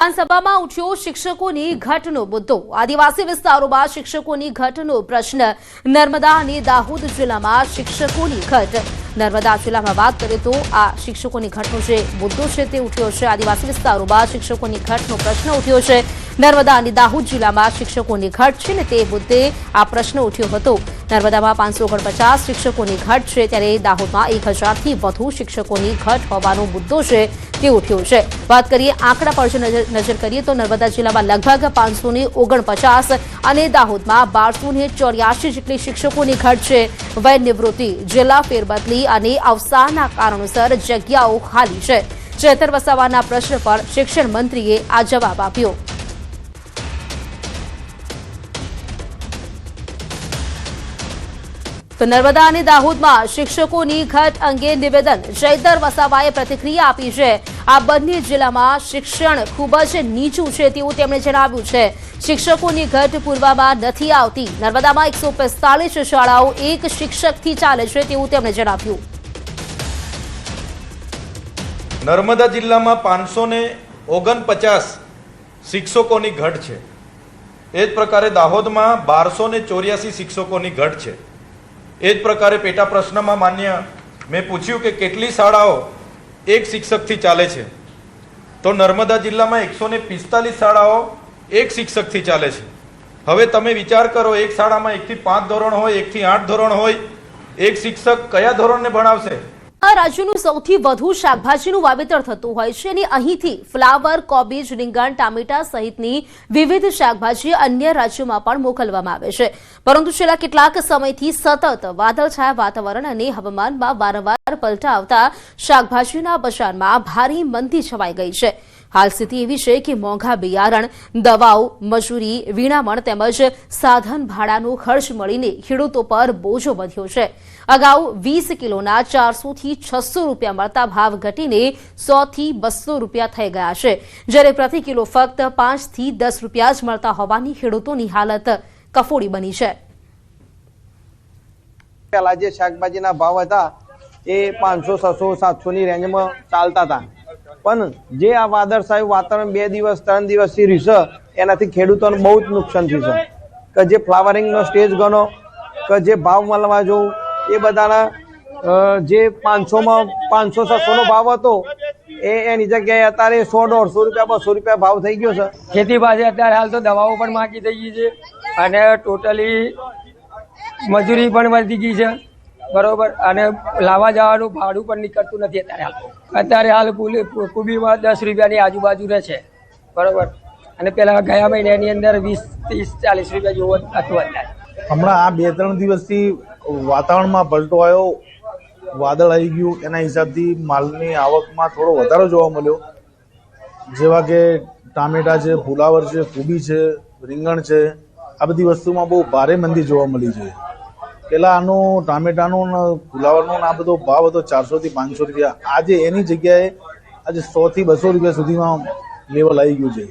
વિધાનસભામાં ઉઠ્યો શિક્ષકોની ઘટનો મુદ્દો। આદિવાસી વિસ્તારોમાં શિક્ષકોની ઘટનો પ્રશ્ન। નર્મદા અને દાહોદ જિલ્લામાં શિક્ષકોની ઘટ। નર્મદા જિલ્લામાં વાત કરીએ તો આ શિક્ષકોની ઘટનો જે મુદ્દો છે તે ઉઠ્યો છે। આદિવાસી વિસ્તારોમાં શિક્ષકોની ઘટનો પ્રશ્ન ઉઠ્યો છે। નર્મદા અને દાહોદ જિલ્લામાં શિક્ષકોની ઘટ છે ને તે મુદ્દે આ પ્રશ્ન ઉઠ્યો હતો। નર્મદામાં 549 શિક્ષકોની ઘટ છે, ત્યારે દાહોદમાં 1000થી વધુ શિક્ષકોની ઘટ હોવાનો મુદ્દો છે તે ઉઠ્યો છે। વાત કરીએ આંકડા પર નજર કરીએ તો નર્મદા જિલ્લામાં લગભગ 549 અને દાહોદમાં 1284 જેટલી શિક્ષકોની ઘટ છે। વય નિવૃત્તિ, જિલ્લા ફેરબદલી અને અવસાનના કારણોસર જગ્યાઓ ખાલી છે। ચેતર વસાવાના પ્રશ્ન પર શિક્ષણ મંત્રીએ આ જવાબ આપ્યો। તો નર્મદા અને દાહોદમાં શિક્ષકોની ઘટ અંગે નિવેદન ચેતર વસાવાએ પ્રતિક્રિયા આપી છે। આ બંને જિલ્લામાં શિક્ષણ ખૂબ જ નીચું છે તેવું તેમણે જણાવ્યું છે। શિક્ષકોની ઘટ પૂરવામાં નથી આવતી। નર્મદામાં 145 શાળાઓ એક શિક્ષકથી ચાલે છે તેવું તેમણે જણાવ્યું। નર્મદા જિલ્લામાં 549 શિક્ષકોની ઘટ છે। એ જ પ્રકારે દાહોદમાં 1284 શિક્ષકોની ઘટ છે। એ જ પ્રકારે પેટા પ્રશ્નમાં માન્ય મેં પૂછ્યું કે કેટલી શાળાઓ એક શિક્ષકથી ચાલે છે, તો નર્મદા જિલ્લામાં 145 શાળાઓ એક શિક્ષકથી ચાલે છે। હવે તમે વિચાર કરો, એક શાળામાં 1 થી 5 ધોરણ હોય, 1 થી 8 ધોરણ હોય, એક શિક્ષક કયા ધોરણને ભણાવશે? રાજ્યનું સૌથી વધુ શાકભાજીનું વાવેતર થતું હોય છે અને અહીંથી ફ્લાવર, કોબીજ, રીંગણ, ટામેટા સહિતની વિવિધ શાકભાજી અન્ય રાજ્યોમાં પણ મોકલવામાં આવે છે। પરંતુ છેલ્લા કેટલાક સમયથી સતત વાદળછાયા વાતાવરણ અને હવામાનમાં વારંવાર પલટા આવતા શાકભાજીના બજારમાં ભારે મંદી છવાઈ ગઈ છે। હાલ સ્થિતિ એવી છે કે મોંઘા બિયારણ, દવાઓ, મજૂરી, વિણામણ તેમજ સાધન ભાડાનો ખર્ચ મળીને ખેડૂતો પર બોજો વધ્યો છે। અગાઉ 20 કિલોના 400 થી 600 રૂપિયા મળતા ભાવ ઘટીને 100 થી 200 રૂપિયા થઈ ગયા છે, જ્યારે પ્રતિ કિલો ફક્ત 5 થી 10 રૂપિયા જ મળતા હોવાની ખેડૂતોની હાલત કફોડી બની છે। પહેલા જે શાકભાજીના ભાવ હતા એ 500, 600, 700 ની રેન્જમાં ચાલતા હતા, પણ જે આ વાદળછાયું વાતાવરણ 2 દિવસ 3 દિવસથી રહ્યું છે એનાથી ખેડૂતોને બહુ જ નુકસાન થયું છે। કે જે ફ્લાવરિંગનો સ્ટેજ ગણો કે જે ભાવ મળવા જોવું એ બધાના જે 500, 600 નો ભાવ હતો એની જગ્યાએ અત્યારે 100, 150 રૂપિયા, 200 રૂપિયા ભાવ થઈ ગયો છે। ખેતી પાસે અત્યારે હાલ તો દવાઓ પણ માંગી થઈ ગઈ છે અને ટોટલી મજૂરી પણ વધી ગઈ છે, બરોબર। અને લાવવા જવાનું ભાડું પણ નીકળતું નથી અત્યારે હાલ કુબીમાં 10 રૂપિયાની આજુબાજુ રહે છે, બરોબર। અને પેલા ગયા મહિનાની અંદર 20, 30, 40 રૂપિયા જેવો હતું। અત્યારે હમણાં આ 2-3 દિવસથી વાતાવરણમાં પલટો આવ્યો, વાદળ આવી ગયું, એના હિસાબથી માલની આવકમાં થોડો વધારો જોવા મળ્યો। જેવા કે ટામેટા છે, ફુલાવર છે, કોબી છે, રીંગણ છે, આ બધી વસ્તુમાં બહુ ભારે મંદી જોવા મળી છે। પેલા આનું ટામેટાનું ને ફુલાવરનું આ બધો ભાવ હતો 400 થી 500 રૂપિયા, આજે એની જગ્યાએ આજે 100 થી 200 રૂપિયા સુધીમાં લેવલ આવી ગયું છે।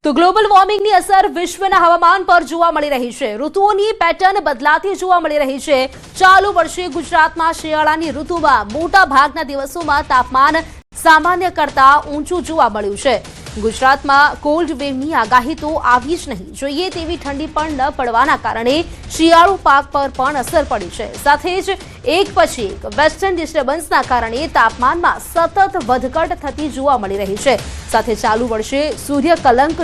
તો ગ્લોબલ વોર્મિંગની અસર વિશ્વના હવામાન પર જોવા મળી રહી છે। ઋતુઓની પેટર્ન બદલાતી જોવા મળી રહી છે। ચાલુ વર્ષે ગુજરાતમાં શિયાળાની ઋતુમાં મોટા ભાગના દિવસોમાં તાપમાન સામાન્ય કરતા ઊંચું જોવા મળ્યું છે। ગુજરાતમાં કોલ્ડ વેવની આગાહી તો આવી જ નહીં જોઈએ તેવી ઠંડી પણ ન પડવાના કારણે શિયાળુ પાક પર પણ અસર પડી છે। સાથે જ એક પછી એક વેસ્ટર્ન ડિસ્ટર્બન્સના કારણે તાપમાનમાં સતત વધઘટ થતી જોવા મળી રહી છે। સાથે ચાલુ વર્ષે સૂર્યકલંક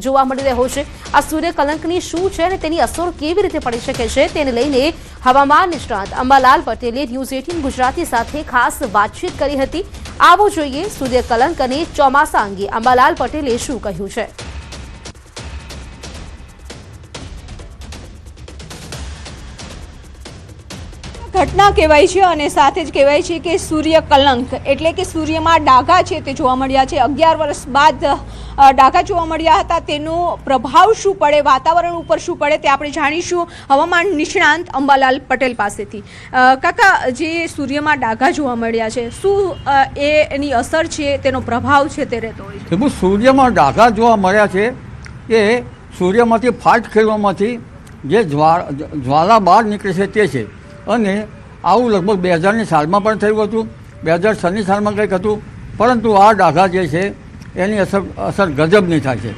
જોવા મળી રહ્યો છે। આ સૂર્યકલંકની શું છે અને તેની અસર કેવી રીતે પડી શકે છે તેને લઈને હવામાન નિષ્ણાત અંબાલાલ પટેલે ન્યૂઝ 18 ગુજરાતી સાથે ખાસ વાતચીત કરી હતી। આવો જોઈએ સૂર્યકલંક અને ચોમાસા અંગે અંબાલાલ પટેલે શું કહ્યું છે। ઘટના કહેવાય છે અને સાથે જ કહેવાય છે કે સૂર્યકલંક એટલે કે સૂર્યમાં ડાઘા છે તે જોવા મળ્યા છે। 11 વર્ષ બાદ ડાઘા જોવા મળ્યા હતા, તેનો પ્રભાવ શું પડે, વાતાવરણ ઉપર શું પડે તે આપણે જાણીશું હવામાન નિષ્ણાંત અંબાલાલ પટેલ પાસેથી। કાકા, જે સૂર્યમાં ડાઘા જોવા મળ્યા છે, શું એની અસર છે, તેનો પ્રભાવ છે તે રહેતો હોય છે? સૂર્યમાં ડાઘા જોવા મળ્યા છે એ સૂર્યમાંથી ફાટ ખેલવામાંથી જે જ્વાલા બહાર નીકળે છે તે છે। અને આવું લગભગ 2000ની સાલમાં પણ થયું હતું, 2006ની સાલમાં કંઈક હતું, પરંતુ આ ડાઘા જે છે એની અસર ગજબની થાય છે.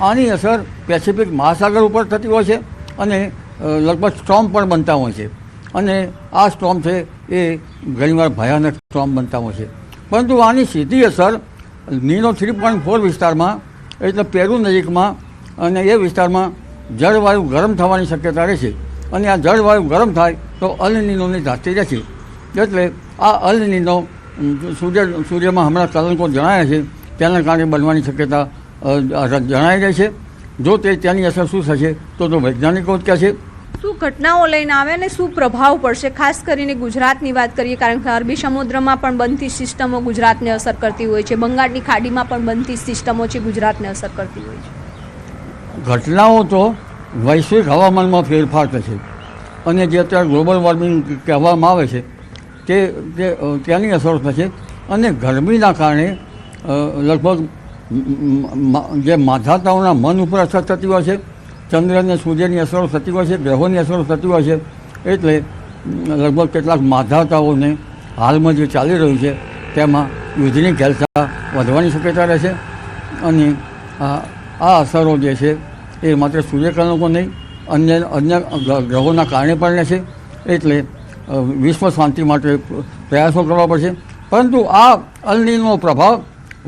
આની અસર પેસિફિક મહાસાગર ઉપર થતી હોય છે અને લગભગ સ્ટોર્મ પણ બનતા હોય છે. અને આ સ્ટોર્મ છે એ ઘણીવાર ભયાનક સ્ટોર્મ બનતા હોય છે. પરંતુ આની સીધી અસર નીનો 3.4 વિસ્તારમાં એટલે પેરુ નજીકમાં અને એ વિસ્તારમાં જળવાયુ ગરમ થવાની શક્યતા રહે છે. અને આ જળવાયુ ગરમ થાય તો અલ નીનોની ધાતી રહે છે. એટલે આ અલ નીનો સૂર્યમાં હમણાં કલંકો જણાયા છે તેના કારણે બનવાની શક્યતા જણાઈ રહી છે. જો તેની અસર શું થશે તો વૈજ્ઞાનિકો જ કહે છે. શું ઘટનાઓ લઈને આવે અને શું પ્રભાવ પડશે, ખાસ કરીને ગુજરાતની વાત કરીએ, કારણ કે અરબી સમુદ્રમાં પણ બનતી સિસ્ટમો ગુજરાતને અસર કરતી હોય છે, બંગાળની ખાડીમાં પણ બનતી સિસ્ટમો છે ગુજરાતને અસર કરતી હોય છે. ઘટનાઓ તો વૈશ્વિક હવામાનમાં ફેરફાર થશે અને જે અત્યારે ગ્લોબલ વોર્મિંગ કહેવામાં આવે છે તેની અસર થશે. અને ગરમીના કારણે લગભગ જે માધાતાઓના મન ઉપર અસર થતી હોય છે, ચંદ્ર અને સૂર્યની અસરો થતી હોય છે, ગ્રહોની અસરો થતી હોય છે. એટલે લગભગ કેટલાક માધાતાઓને હાલમાં જે ચાલી રહ્યું છે તેમાં યુદ્ધની ઘેલછા વધવાની શક્યતા રહેશે. અને આ અસરો જે છે એ માત્ર સૂર્યકિરણો નહીં અન્ય ગ્રહોના કારણે પણ રહેશે. એટલે વિશ્વ શાંતિ માટે પ્રયાસો કરવા પડશે. પરંતુ આ અલ નીનો પ્રભાવ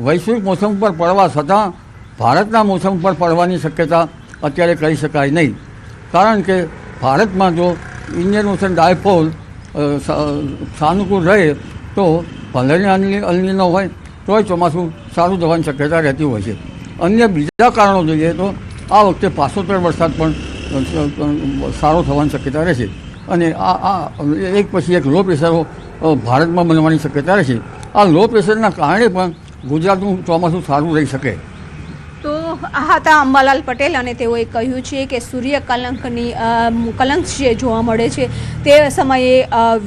વૈશ્વિક મોસમ પર પડવા છતાં ભારતના મોસમ પર પડવાની શક્યતા અત્યારે કહી શકાય નહીં. કારણ કે ભારતમાં જો ઇન્ડિયન ઓશન ડાયપોલ સાનુકૂળ રહે તો ભલે અલ નીનો હોય તોય ચોમાસું સારું થવાની શક્યતા રહેતી હોય છે. અન્ય બીજા કારણો જોઈએ તો આ વખતે 75 વરસાદ પણ સારો થવાની શક્યતા રહેશે. અને આ એક પછી એક લો પ્રેશરો ભારતમાં બનવાની શક્યતા રહેશે. આ લો પ્રેશરના કારણે પણ ગુજરાતનું ચોમાસું સારું રહી શકે. તો આ હતા અંબાલાલ પટેલ અને તેઓએ કહ્યું છે કે સૂર્ય કલંક જે જોવા મળે છે તે સમયે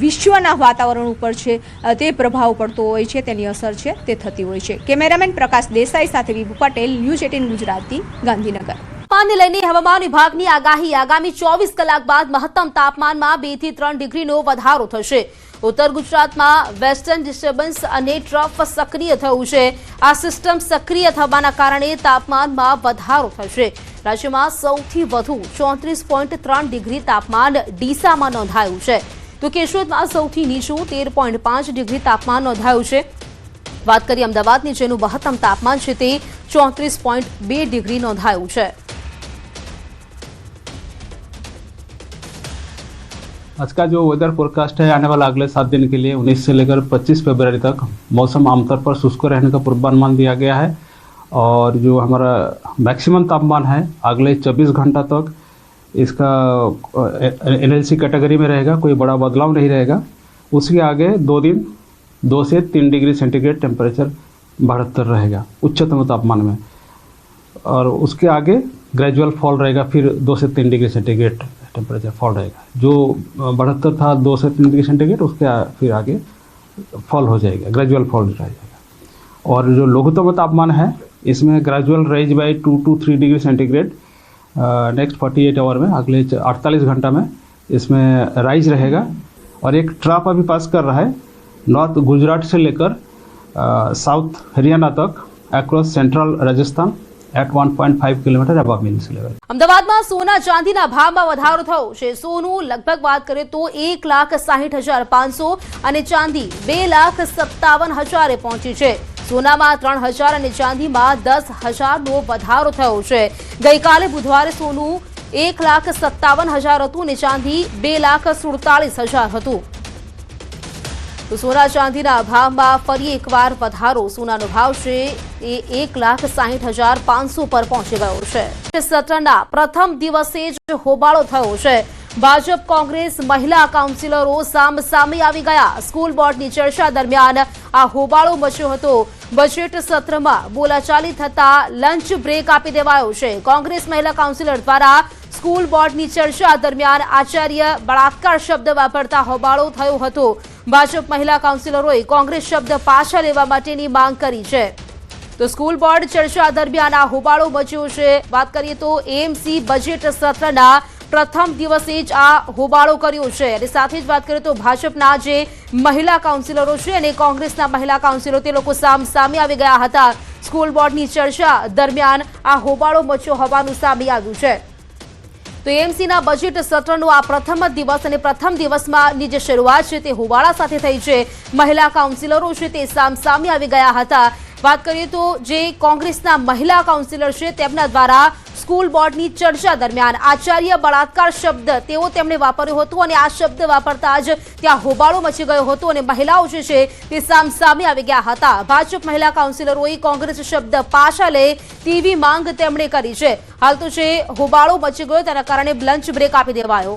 વિશ્વના વાતાવરણ ઉપર છે તે પ્રભાવ પડતો હોય છે, તેની અસર છે તે થતી હોય છે. કેમેરામેન પ્રકાશ દેસાઈ સાથે વિભુ પટેલ, ન્યૂઝ 18 ગુજરાતી, ગાંધીનગર. તાપમાનને લઈને હવામાન વિભાગની આગાહી. આગામી 24 કલાક બાદ મહત્તમ તાપમાનમાં 2 થી 3 ડિગ્રીનો વધારો થશે. ઉત્તર ગુજરાતમાં વેસ્ટર્ન ડિસ્ટર્બન્સ અને ટ્રફ સક્રિય થયું છે. આ સિસ્ટમ સક્રિય થવાના કારણે તાપમાનમાં વધારો થશે. રાજ્યમાં સૌથી વધુ 34.3 ડિગ્રી તાપમાન ડીસામાં નોંધાયું છે, તો કેશોદમાં સૌથી નીચું 13.5 ડિગ્રી તાપમાન નોંધાયું છે. વાત કરીએ અમદાવાદની, જેનું મહત્તમ તાપમાન છે તે 34.2 ડિગ્રી નોંધાયું છે. आज का जो वेदर फोरकास्ट है आने वाला अगले 7 दिन के लिए 19 से लेकर 25 फरवरी तक मौसम आमतौर पर शुष्क रहने का पूर्वानुमान दिया गया है. और जो हमारा मैक्सिमम तापमान है अगले 24 घंटा तक इसका एनएलसी कैटेगरी में रहेगा, कोई बड़ा बदलाव नहीं रहेगा. उसके आगे 2 दिन 2 से 3 डिग्री सेंटीग्रेड टेम्परेचर बढ़तर रहेगा उच्चतम तापमान में. और उसके आगे ग्रेजुअल फॉल रहेगा, फिर 2 से 3 डिग्री सेंटीग्रेड टेम्परेचर फॉल रहेगा. जो बढ़तर था 2 से 3 डिग्री सेंटीग्रेड उसके फिर आगे फॉल हो जाएगा, ग्रेजुअल फॉल रह जाएगा. और जो लघुत्तम तापमान है इसमें gradual raise by 2 to 3 degree centigrade next 48 hour में, अगले 48 घंटा में इसमें राइज रहेगा. और एक ट्रफ अभी पास कर रहा है नॉर्थ गुजरात से लेकर साउथ हरियाणा तक across central Rajasthan at 1.5 kilometre above mean sea level. અમદાવાદમાં સોના ચાંદીના ભાવમાં વધારો થયો છે. સોનું લગભગ વાત કરીએ તો 1,60,500 અને ચાંદી 2,57,000 પહોંચી છે. સોનામાં 3,000 અને ચાંદીમાં 10,000નો વધારો થયો છે. ગઈકાલે બુધવારે સોનું 1,57,000 હતું અને ચાંદી 2,47,000 હતું. તો સોના ચાંદીના ભાવમાં ફરી એકવાર વધારો. સોનાનો ભાવ છે એ 1,60,500 પર પહોંચી ગયો છે. સત્રના પ્રથમ દિવસે જ હોબાળો થયો છે. ભાજપ કોંગ્રેસ મહિલા કાઉન્સિલરો સામસામે આવી ગયા. સ્કૂલ બોર્ડની ચર્ચા દરમિયાન આ હોબાળો મચ્યો હતો. બજેટ સત્રમાં બોલાચાલી થતા લંચ બ્રેક આપી દેવાયો છે. કોંગ્રેસ મહિલા કાઉન્સિલર દ્વારા સ્કૂલ બોર્ડની ચર્ચા દરમિયાન આચાર્ય બળાત્કાર શબ્દ વાપરતા હોબાળો થયો હતો. ભાજપ મહિલા કાઉન્સિલરોએ કોંગ્રેસ શબ્દ પાછા લેવા માટેની માંગ કરી છે. તો સ્કૂલ બોર્ડ ચર્ચા દરમિયાન આ હોબાળો મચ્યો છે. વાત કરીએ તો એએમસી બજેટ સત્રના પ્રથમ દિવસે જ આ હોબાળો કર્યો છે. અને સાથે જ વાત કરીએ તો ભાજપના જે મહિલા કાઉન્સિલરો છે અને કોંગ્રેસના મહિલા કાઉન્સિલરો તે લોકો સામસામે આવી ગયા હતા. સ્કૂલ બોર્ડની ચર્ચા દરમિયાન આ હોબાળો મચ્યો હોવાનું સામે આવ્યું છે. તો એએમસીના બજેટ સત્રનો આ પ્રથમ જ દિવસ અને પ્રથમ દિવસમાંની જે શરૂઆત છે તે હોબાળા સાથે થઈ છે. મહિલા કાઉન્સિલરો છે તે સામસામે આવી ગયા હતા. વાત કરીએ તો જે કોંગ્રેસના મહિલા કાઉન્સિલર છે તેમના દ્વારા સ્કૂલ બોર્ડની ચર્ચા દરમિયાન આચાર્ય બળાત્કાર શબ્દ તેમણે વાપર્યો હતો અને આ શબ્દ વાપરતા જ ત્યાં હોબાળો મચી ગયો હતો અને મહિલાઓ જે છે તે સામસામે આવી ગયા હતા. ભાજપ મહિલા કાઉન્સિલરોએ કોંગ્રેસ શબ્દ પાછા લે તેવી માંગ તેમણે કરી છે. હાલ તો જે હોબાળો મચી ગયો તેના કારણે લંચ બ્રેક આપી દેવાયો.